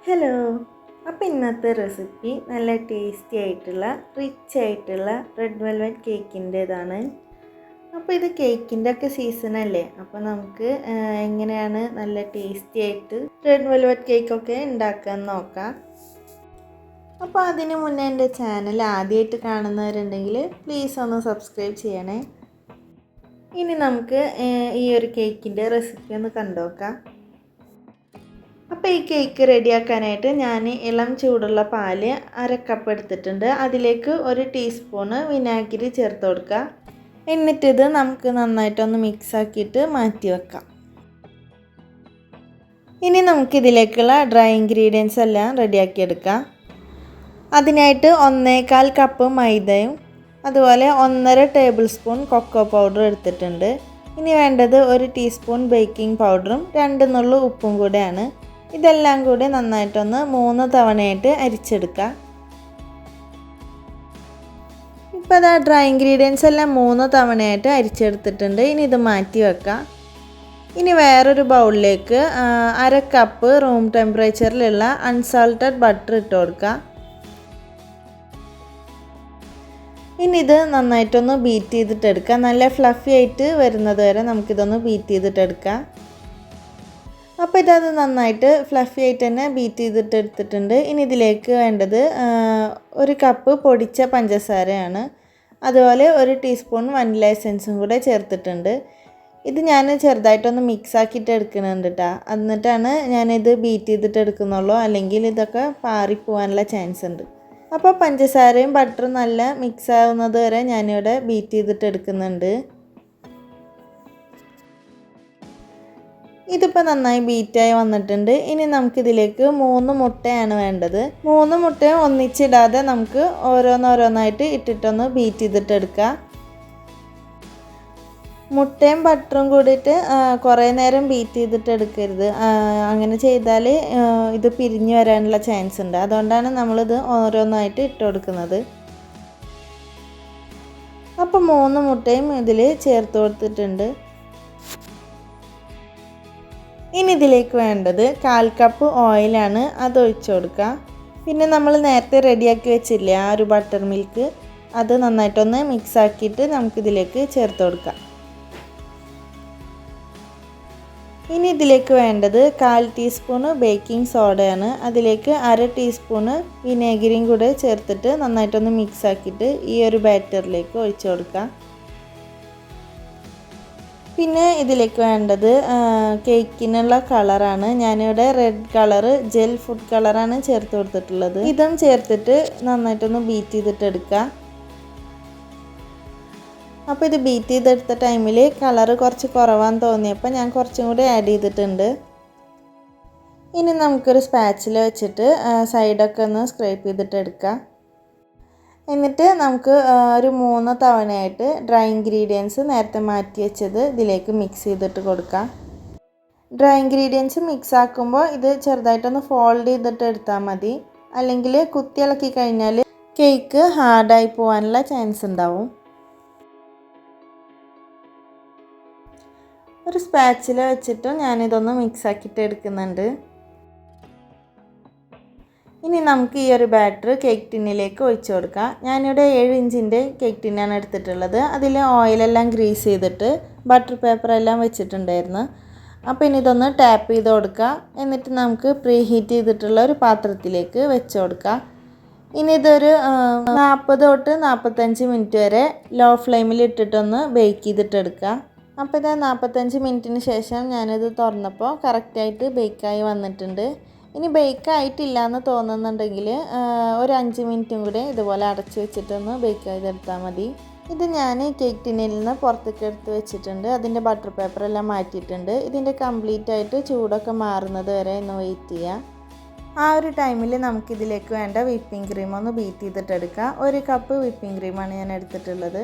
Hello. അപ്പോൾ ഇന്നത്തെ recipe നല്ല ടേസ്റ്റി ആയിട്ടുള്ള റിച്ച് ആയിട്ടുള്ള റെഡ് വെൽവെറ്റ് കേക്കിൻ്റേതാണ്. അപ്പോൾ ഇത് കേക്കിൻ്റെ ഒക്കെ സീസണല്ലേ, അപ്പോൾ നമുക്ക് എങ്ങനെയാണ് നല്ല ടേസ്റ്റി ആയിട്ട് റെഡ് വെൽവെറ്റ് കേക്കൊക്കെ ഉണ്ടാക്കാമെന്ന് നോക്കാം. അപ്പോൾ അതിന് മുന്നേ എൻ്റെ ചാനൽ ആദ്യമായിട്ട് കാണുന്നവരുണ്ടെങ്കിൽ പ്ലീസ് ഒന്ന് സബ്സ്ക്രൈബ് ചെയ്യണേ. ഇനി നമുക്ക് ഈ ഒരു കേക്കിൻ്റെ റെസിപ്പി ഒന്ന് കണ്ടുനോക്കാം. അപ്പോൾ ഈ കേക്ക് റെഡിയാക്കാനായിട്ട് ഞാൻ ഇളം ചൂടുള്ള പാല് 1/2 കപ്പ് എടുത്തിട്ടുണ്ട്. അതിലേക്ക് 1 ടീസ്പൂണ് വിനാഗിരി ചേർത്ത് കൊടുക്കുക. എന്നിട്ടിത് നമുക്ക് നന്നായിട്ടൊന്ന് മിക്സ് ആക്കിയിട്ട് മാറ്റി വെക്കാം. ഇനി നമുക്കിതിലേക്കുള്ള ഡ്രൈ ഇൻഗ്രീഡിയൻസ് എല്ലാം റെഡിയാക്കിയെടുക്കാം. അതിനായിട്ട് 1/4 കപ്പ് മൈദയും അതുപോലെ 1.5 ടേബിൾ സ്പൂൺ കൊക്കോ പൗഡർ എടുത്തിട്ടുണ്ട്. ഇനി വേണ്ടത് 1 ടീസ്പൂൺ ബേക്കിംഗ് പൗഡറും 2 നുള്ളു ഉപ്പും കൂടെയാണ്. ഇതെല്ലാം കൂടി നന്നായിട്ടൊന്ന് 3 തവണയായിട്ട് അരിച്ചെടുക്കുക. ഇപ്പോൾ അത് ഡ്രൈ ഇൻഗ്രീഡിയൻസ് എല്ലാം 3 തവണയായിട്ട് അരിച്ചെടുത്തിട്ടുണ്ട്. ഇനി ഇത് മാറ്റി വെക്കാം. ഇനി വേറൊരു ബൗളിലേക്ക് 1/2 കപ്പ് റൂം ടെമ്പറേച്ചറിലുള്ള അൺസാൾട്ടഡ് ബട്ടർ ഇട്ട് കൊടുക്കുക. ഇനി ഇത് നന്നായിട്ടൊന്ന് ബീറ്റ് ചെയ്തിട്ടെടുക്കുക. നല്ല ഫ്ലഫി ആയിട്ട് വരുന്നത് വരെ നമുക്കിതൊന്ന് ബീറ്റ് ചെയ്തിട്ടെടുക്കാം. അപ്പോൾ ഇതത് നന്നായിട്ട് ഫ്ലഫി ആയിട്ട് തന്നെ ബീറ്റ് ചെയ്തിട്ടെടുത്തിട്ടുണ്ട്. ഇനി ഇതിലേക്ക് വേണ്ടത് 1 കപ്പ് പൊടിച്ച പഞ്ചസാരയാണ്. അതുപോലെ 1 ടീസ്പൂൺ വനില എസൻസും കൂടെ ചേർത്തിട്ടുണ്ട്. ഇത് ഞാൻ ചെറുതായിട്ടൊന്ന് മിക്സ് ആക്കിയിട്ട് എടുക്കുന്നുണ്ട് കേട്ടോ. എന്നിട്ടാണ് ഞാനിത് ബീറ്റ് ചെയ്തിട്ട് എടുക്കുന്നുള്ളൂ, അല്ലെങ്കിൽ ഇതൊക്കെ പാറിപ്പോവാനുള്ള ചാൻസ് ഉണ്ട്. അപ്പോൾ പഞ്ചസാരയും ബട്ടറും നല്ല മിക്സ് ആവുന്നത് വരെ ഞാനിവിടെ ബീറ്റ് ചെയ്തിട്ട് എടുക്കുന്നുണ്ട്. ഇതിപ്പോൾ നന്നായി ബീറ്റായി വന്നിട്ടുണ്ട്. ഇനി നമുക്കിതിലേക്ക് 3 മുട്ടയാണ് വേണ്ടത്. 3 മുട്ടയും ഒന്നിച്ചിടാതെ നമുക്ക് ഓരോന്നോരോന്നായിട്ട് ഇട്ടിട്ടൊന്ന് ബീറ്റ് ചെയ്തിട്ടെടുക്കുക. മുട്ടയും ബട്ടറും കൂടിയിട്ട് കുറേ നേരം ബീറ്റ് ചെയ്തിട്ട് എടുക്കരുത്. അങ്ങനെ ചെയ്താൽ ഇത് പിരിഞ്ഞു വരാനുള്ള ചാൻസ് ഉണ്ട്. അതുകൊണ്ടാണ് നമ്മളിത് ഓരോന്നായിട്ട് ഇട്ട് കൊടുക്കുന്നത്. അപ്പോൾ 3 മുട്ടയും ഇതിൽ ചേർത്ത് കൊടുത്തിട്ടുണ്ട്. ഇനി ഇതിലേക്ക് വേണ്ടത് 1/4 കപ്പ് ഓയിലാണ്. അത് ഒഴിച്ചു കൊടുക്കുക. പിന്നെ നമ്മൾ നേരത്തെ റെഡിയാക്കി വെച്ചില്ലേ ആ ഒരു ബട്ടർ മിൽക്ക്, അത് നന്നായിട്ടൊന്ന് മിക്സ് ആക്കിയിട്ട് നമുക്കിതിലേക്ക് ചേർത്ത് കൊടുക്കാം. ഇനി ഇതിലേക്ക് വേണ്ടത് 1/4 ടീസ്പൂണ് ബേക്കിംഗ് സോഡയാണ്. അതിലേക്ക് 1/2 ടീസ്പൂണ് വിനാഗിരിയും കൂടെ ചേർത്തിട്ട് നന്നായിട്ടൊന്ന് മിക്സ് ആക്കിയിട്ട് ഈ ഒരു ബാറ്ററിലേക്ക് ഒഴിച്ചു കൊടുക്കാം. പിന്നെ ഇതിലേക്ക് വേണ്ടത് കേക്കിനുള്ള കളറാണ്. ഞാനിവിടെ റെഡ് കളറ് ജെൽ ഫുഡ് കളറാണ് ചേർത്ത് കൊടുത്തിട്ടുള്ളത്. ഇതും ചേർത്തിട്ട് നന്നായിട്ടൊന്ന് ബീറ്റ് ചെയ്തിട്ടെടുക്കുക. അപ്പോൾ ഇത് ബീറ്റ് ചെയ്തെടുത്ത ടൈമിൽ കളറ് കുറച്ച് കുറവാന്ന് തോന്നിയപ്പോൾ ഞാൻ കുറച്ചും കൂടി ആഡ് ചെയ്തിട്ടുണ്ട്. ഇനി നമുക്കൊരു സ്പാച്ചില വെച്ചിട്ട് സൈഡൊക്കെ ഒന്ന് സ്ക്രൈപ്പ് ചെയ്തിട്ടെടുക്കുക. എന്നിട്ട് നമുക്ക് ഒരു 3 തവണയായിട്ട് ഡ്രൈ ഇൻഗ്രീഡിയൻസ് നേരത്തെ മാറ്റി വെച്ചത് ഇതിലേക്ക് മിക്സ് ചെയ്തിട്ട് കൊടുക്കാം. ഡ്രൈ ഇൻഗ്രീഡിയൻസ് മിക്സ് ആക്കുമ്പോൾ ഇത് ചെറുതായിട്ടൊന്ന് ഫോൾഡ് ചെയ്തിട്ട് എടുത്താൽ മതി, അല്ലെങ്കിൽ കുത്തി ഇളക്കി കഴിഞ്ഞാൽ കേക്ക് ഹാർഡായി പോകാനുള്ള ചാൻസ് ഉണ്ടാവും. ഒരു സ്പാച്ചില വെച്ചിട്ട് ഞാനിതൊന്ന് മിക്സ് ആക്കിയിട്ട് എടുക്കുന്നുണ്ട്. ഇനി നമുക്ക് ഈ ഒരു ബാറ്റർ കേക്ക് ടിന്നിലേക്ക് ഒഴിച്ചു കൊടുക്കാം. ഞാനിവിടെ 7 ഇഞ്ചിൻ്റെ കേക്ക് ടിന്നാണ് എടുത്തിട്ടുള്ളത്. അതിൽ ഓയിലെല്ലാം ഗ്രീസ് ചെയ്തിട്ട് ബട്ടർ പേപ്പറെല്ലാം വെച്ചിട്ടുണ്ടായിരുന്നു. അപ്പോൾ ഇനി ഇതൊന്ന് ടാപ്പ് ചെയ്ത് കൊടുക്കുക. എന്നിട്ട് നമുക്ക് പ്രീ ഹീറ്റ് ചെയ്തിട്ടുള്ള ഒരു പാത്രത്തിലേക്ക് വെച്ച് കൊടുക്കാം. ഇനി ഇതൊരു 40 തൊട്ട് 45 മിനിറ്റ് വരെ ലോ ഫ്ലെയിമിൽ ഇട്ടിട്ടൊന്ന് ബേക്ക് ചെയ്തിട്ടെടുക്കുക. അപ്പോൾ ഇത് 45 മിനിറ്റിന് ശേഷം ഞാനിത് തുറന്നപ്പോൾ കറക്റ്റായിട്ട് ബേക്കായി വന്നിട്ടുണ്ട്. ഇനി ബേക്ക് ആയിട്ടില്ല എന്ന് തോന്നുന്നുണ്ടെങ്കിൽ ഒരു 5 മിനിറ്റും കൂടെ ഇതുപോലെ അടച്ച് വെച്ചിട്ടൊന്ന് ബേക്ക് ചെയ്തെടുത്താൽ മതി. ഇത് ഞാൻ കേക്ക് ടിന്നിൽ നിന്ന് പുറത്തേക്ക് എടുത്ത് വെച്ചിട്ടുണ്ട്. അതിൻ്റെ ബട്ടർ പേപ്പറെല്ലാം മാറ്റിയിട്ടുണ്ട്. ഇതിൻ്റെ കംപ്ലീറ്റ് ആയിട്ട് ചൂടൊക്കെ മാറുന്നത് വരെ ഒന്ന് വെയിറ്റ് ചെയ്യാം. ആ ഒരു ടൈമിൽ നമുക്കിതിലേക്ക് വേണ്ട വിപ്പിംഗ് ക്രീം ഒന്ന് ബീറ്റ് ചെയ്തിട്ടെടുക്കാം. 1 കപ്പ് വിപ്പിംഗ് ക്രീമാണ് ഞാൻ എടുത്തിട്ടുള്ളത്.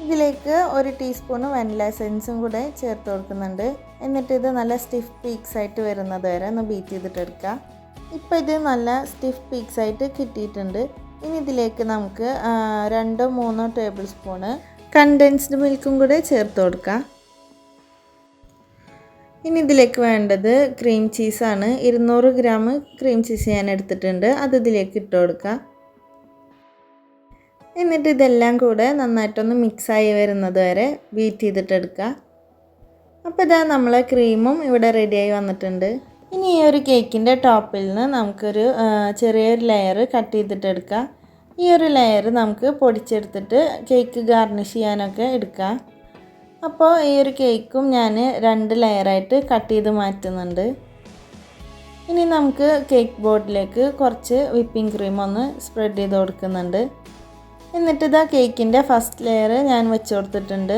ഇതിലേക്ക് 1 ടീസ്പൂണ് വനില എസൻസും കൂടെ ചേർത്ത് കൊടുക്കുന്നുണ്ട്. എന്നിട്ട് ഇത് നല്ല സ്റ്റിഫ് പീക്സ് ആയിട്ട് വരുന്നത് വരെ ഒന്ന് ബീറ്റ് ചെയ്തിട്ടെടുക്കുക. ഇപ്പോൾ ഇത് നല്ല സ്റ്റിഫ് പീക്സ് ആയിട്ട് കിട്ടിയിട്ടുണ്ട്. ഇനി ഇതിലേക്ക് നമുക്ക് 2-3 ടേബിൾ സ്പൂണ് കണ്ടൻസ്ഡ് മിൽക്കും കൂടെ ചേർത്ത് കൊടുക്കാം. ഇനി ഇതിലേക്ക് വേണ്ടത് ക്രീം ചീസാണ്. 200 ഗ്രാം ക്രീം ചീസ് ഞാൻ എടുത്തിട്ടുണ്ട്. അത് ഇതിലേക്ക് ഇട്ട് കൊടുക്കുക. എന്നിട്ട് ഇതെല്ലാം കൂടെ നന്നായിട്ടൊന്ന് മിക്സായി വരുന്നത് വരെ ബീറ്റ് ചെയ്തിട്ടെടുക്കുക. അപ്പോൾ ഇതാ നമ്മളെ ക്രീമും ഇവിടെ റെഡിയായി വന്നിട്ടുണ്ട്. ഇനി ഈ ഒരു കേക്കിൻ്റെ ടോപ്പിൽ നിന്ന് നമുക്കൊരു ചെറിയൊരു ലെയർ കട്ട് ചെയ്തിട്ടെടുക്കാം. ഈ ഒരു ലെയർ നമുക്ക് പൊടിച്ചെടുത്തിട്ട് കേക്ക് ഗാർണിഷ് ചെയ്യാനൊക്കെ എടുക്കാം. അപ്പോൾ ഈ ഒരു കേക്കും ഞാൻ 2 ലെയറായിട്ട് കട്ട് ചെയ്ത് മാറ്റുന്നുണ്ട്. ഇനി നമുക്ക് കേക്ക് ബോർഡിലേക്ക് കുറച്ച് വിപ്പിംഗ് ക്രീം ഒന്ന് സ്പ്രെഡ് ചെയ്ത് കൊടുക്കുന്നുണ്ട്. എന്നിട്ട് ഇതാ കേക്കിൻ്റെ ഫസ്റ്റ് ലെയർ ഞാൻ വെച്ച് കൊടുത്തിട്ടുണ്ട്.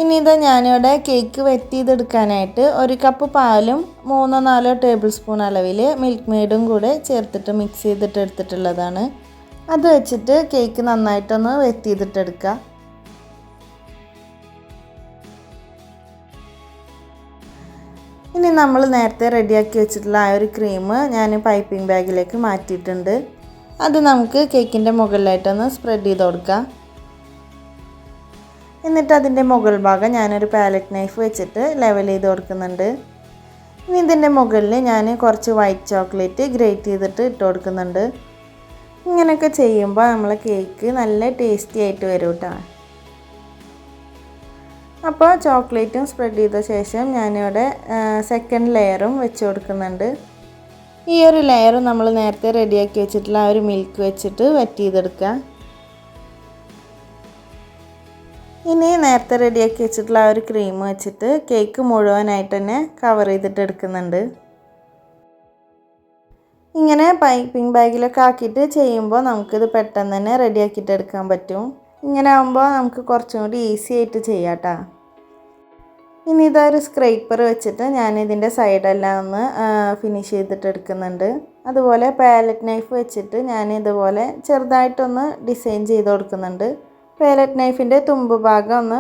ഇനി ഇതാ ഞാനിവിടെ കേക്ക് വെറ്റ് ചെയ്തെടുക്കാനായിട്ട് 1 കപ്പ് പാലും 3-4 ടേബിൾ സ്പൂൺ അളവിൽ മിൽക്ക് മെയ്ഡും കൂടെ ചേർത്തിട്ട് മിക്സ് ചെയ്തിട്ട് എടുത്തിട്ടുള്ളതാണ്. അത് വെച്ചിട്ട് കേക്ക് നന്നായിട്ടൊന്ന് വെറ്റ് ചെയ്തിട്ടെടുക്കുക. ഇനി നമ്മൾ നേരത്തെ റെഡിയാക്കി വെച്ചിട്ടുള്ള ആ ഒരു ക്രീം ഞാൻ പൈപ്പിംഗ് ബാഗിലേക്ക് മാറ്റിയിട്ടുണ്ട്. അത് നമുക്ക് കേക്കിൻ്റെ മുകളിലായിട്ടൊന്ന് സ്പ്രെഡ് ചെയ്ത് കൊടുക്കാം. എന്നിട്ട് അതിൻ്റെ മുകൾ ഭാഗം ഞാനൊരു പാലറ്റ് നൈഫ് വെച്ചിട്ട് ലെവൽ ചെയ്ത് കൊടുക്കുന്നുണ്ട്. ഇനി ഇതിൻ്റെ മുകളിൽ ഞാൻ കുറച്ച് വൈറ്റ് ചോക്ലേറ്റ് ഗ്രേറ്റ് ചെയ്തിട്ട് ഇട്ട് കൊടുക്കുന്നുണ്ട്. ഇങ്ങനെയൊക്കെ ചെയ്യുമ്പോൾ നമ്മളെ കേക്ക് നല്ല ടേസ്റ്റി ആയിട്ട് വരും കേട്ടോ. അപ്പോൾ ചോക്ലേറ്റും സ്പ്രെഡ് ചെയ്ത ശേഷം ഞാനിവിടെ സെക്കൻഡ് ലെയറും വെച്ച് കൊടുക്കുന്നുണ്ട്. ഈ ഒരു ലെയർ നമ്മൾ നേരത്തെ റെഡിയാക്കി വെച്ചിട്ടുള്ള ആ ഒരു മിൽക്ക് വെച്ചിട്ട് വെറ്റ് ചെയ്തെടുക്കുക. ഇനി നേരത്തെ റെഡിയാക്കി വെച്ചിട്ടുള്ള ആ ഒരു ക്രീം വെച്ചിട്ട് കേക്ക് മുഴുവനായിട്ട് തന്നെ കവർ ചെയ്തിട്ട് എടുക്കുന്നുണ്ട്. ഇങ്ങനെ പൈപ്പിംഗ് ബാഗിലൊക്കെ ആക്കിയിട്ട് ചെയ്യുമ്പോൾ നമുക്കിത് പെട്ടെന്ന് തന്നെ റെഡിയാക്കിയിട്ട് എടുക്കാൻ പറ്റും. ഇങ്ങനെ ആകുമ്പോൾ നമുക്ക് കുറച്ചും കൂടി ഈസി ആയിട്ട് ചെയ്യാം കേട്ടോ. ഇനി ഇതൊരു സ്ക്രൈപ്പർ വെച്ചിട്ട് ഞാൻ ഇതിൻ്റെ സൈഡെല്ലാം ഒന്ന് ഫിനിഷ് ചെയ്തിട്ട് എടുക്കുന്നുണ്ട്. അതുപോലെ പാലറ്റ് നൈഫ് വെച്ചിട്ട് ഞാൻ ഇതുപോലെ ചെറുതായിട്ടൊന്ന് ഡിസൈൻ ചെയ്ത് കൊടുക്കുന്നുണ്ട്. പാലറ്റ് നൈഫിൻ്റെ തുമ്പ് ഭാഗം ഒന്ന്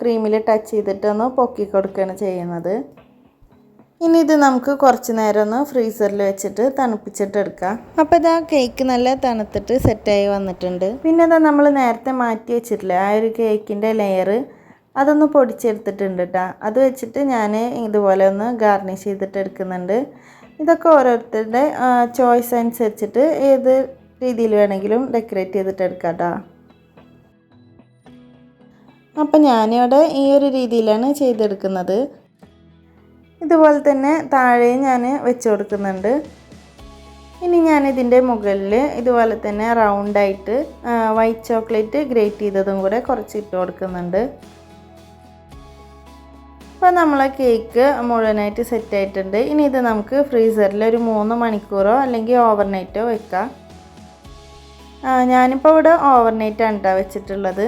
ക്രീമിൽ ടച്ച് ചെയ്തിട്ടൊന്ന് പൊക്കി കൊടുക്കുകയാണ് ചെയ്യുന്നത്. ഇനി ഇത് നമുക്ക് കുറച്ച് നേരം ഒന്ന് ഫ്രീസറിൽ വെച്ചിട്ട് തണുപ്പിച്ചിട്ട് എടുക്കാം. അപ്പോൾ ഇതാ കേക്ക് നല്ല തണുത്തിട്ട് സെറ്റായി വന്നിട്ടുണ്ട്. പിന്നെ ഇതാ നമ്മൾ നേരത്തെ മാറ്റി വെച്ചിട്ടില്ല ആ ഒരു കേക്കിൻ്റെ ലെയർ അതൊന്ന് പൊടിച്ചെടുത്തിട്ടുണ്ട് കേട്ടോ. അത് വെച്ചിട്ട് ഞാൻ ഇതുപോലെ ഒന്ന് ഗാർണിഷ് ചെയ്തിട്ട് എടുക്കുന്നുണ്ട്. ഇതൊക്കെ ഓരോരുത്തരുടെ ചോയ്സ് അനുസരിച്ചിട്ട് ഏത് രീതിയിൽ വേണമെങ്കിലും ഡെക്കറേറ്റ് ചെയ്തിട്ട് എടുക്കാം കേട്ടോ. അപ്പം ഞാനിവിടെ ഈ ഒരു രീതിയിലാണ് ചെയ്തെടുക്കുന്നത്. ഇതുപോലെ തന്നെ താഴെയും ഞാൻ വെച്ച് കൊടുക്കുന്നുണ്ട്. ഇനി ഞാനിതിൻ്റെ മുകളിൽ ഇതുപോലെ തന്നെ റൗണ്ടായിട്ട് വൈറ്റ് ചോക്ലേറ്റ് ഗ്രേറ്റ് ചെയ്തതും കൂടെ കുറച്ച് ഇട്ട് കൊടുക്കുന്നുണ്ട്. അപ്പോൾ നമ്മളെ കേക്ക് മുഴുവനായിട്ട് സെറ്റായിട്ടുണ്ട്. ഇനി ഇത് നമുക്ക് ഫ്രീസറിൽ ഒരു 3 മണിക്കൂറോ അല്ലെങ്കിൽ ഓവർനൈറ്റോ വെക്കാം. ഞാനിപ്പോൾ ഇവിടെ ഓവർനൈറ്റാണ് കേട്ടോ വെച്ചിട്ടുള്ളത്.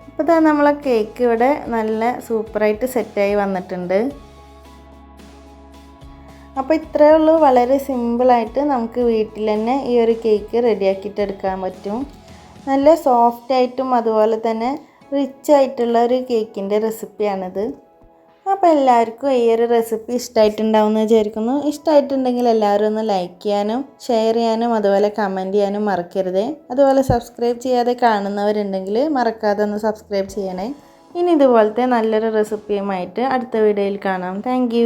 അപ്പോൾ ഇതാ നമ്മളെ കേക്ക് ഇവിടെ നല്ല സൂപ്പറായിട്ട് സെറ്റായി വന്നിട്ടുണ്ട്. അപ്പോൾ ഇത്രയേ ഉള്ളൂ. വളരെ സിമ്പിളായിട്ട് നമുക്ക് വീട്ടിൽ തന്നെ ഈ ഒരു കേക്ക് റെഡിയാക്കിയിട്ട് എടുക്കാൻ പറ്റും. നല്ല സോഫ്റ്റായിട്ടും അതുപോലെ തന്നെ റിച്ച് ആയിട്ടുള്ള ഒരു കേക്കിൻ്റെ റെസിപ്പിയാണിത്. അപ്പോൾ എല്ലാവർക്കും ഈ ഒരു റെസിപ്പി ഇഷ്ടമായിട്ടുണ്ടാവുമെന്ന് വിചാരിക്കുന്നു. ഇഷ്ടമായിട്ടുണ്ടെങ്കിൽ എല്ലാവരും ഒന്ന് ലൈക്ക് ചെയ്യാനും ഷെയർ ചെയ്യാനും അതുപോലെ കമൻറ്റ് ചെയ്യാനും മറക്കരുതേ. അതുപോലെ സബ്സ്ക്രൈബ് ചെയ്യാതെ കാണുന്നവരുണ്ടെങ്കിൽ മറക്കാതെ ഒന്ന് സബ്സ്ക്രൈബ് ചെയ്യണേ. ഇനി ഇതുപോലത്തെ നല്ലൊരു റെസിപ്പിയുമായിട്ട് അടുത്ത വീഡിയോയിൽ കാണാം. താങ്ക്